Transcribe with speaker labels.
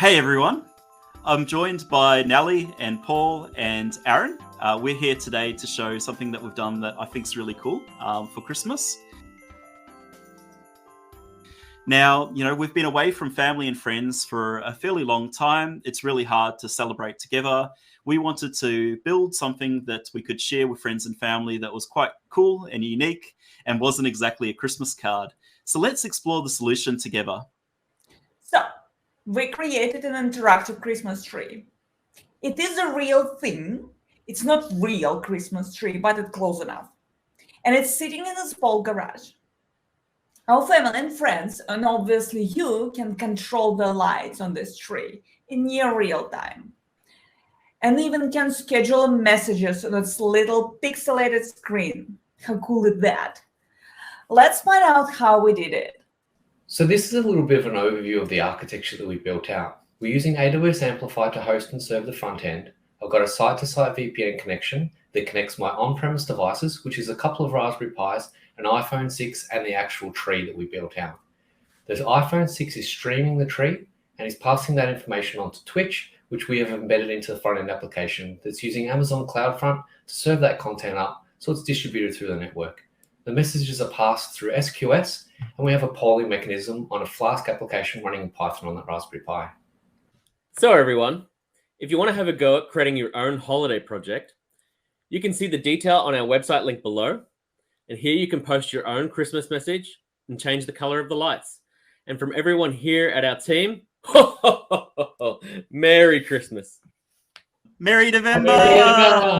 Speaker 1: Hey everyone, I'm joined by Nellie and Paul and Aaron. We're here today to show something that we've done that I think is really cool for Christmas. Now, we've been away from family and friends for a fairly long time. It's really hard to celebrate together. We wanted to build something that we could share with friends and family that was quite cool and unique and wasn't exactly a Christmas card. So let's explore the solution together.
Speaker 2: So, we created an interactive Christmas tree. It is a real thing. It's not real Christmas tree, but it's close enough. And it's sitting in a small garage. Our family and friends, and obviously you, can control the lights on this tree in near real time. And even can schedule messages on its little pixelated screen. How cool is that? Let's find out how we did it.
Speaker 3: So this is a little bit of an overview of the architecture that we built out. We're using AWS Amplify to host and serve the front end. I've got a site-to-site VPN connection that connects my on-premise devices, which is a couple of Raspberry Pis, an iPhone 6, and the actual tree that we built out. The iPhone 6 is streaming the tree and is passing that information onto Twitch, which we have embedded into the front-end application that's using Amazon CloudFront to serve that content up so it's distributed through the network. The messages are passed through SQS, and we have a polling mechanism on a Flask application running in Python on that Raspberry Pi.
Speaker 4: So everyone, if you want to have a go at creating your own holiday project, you can see the detail on our website link below. And here you can post your own Christmas message and change the color of the lights. And from everyone here at our team, Merry Christmas.
Speaker 1: Merry Devember!
Speaker 3: Merry Devember!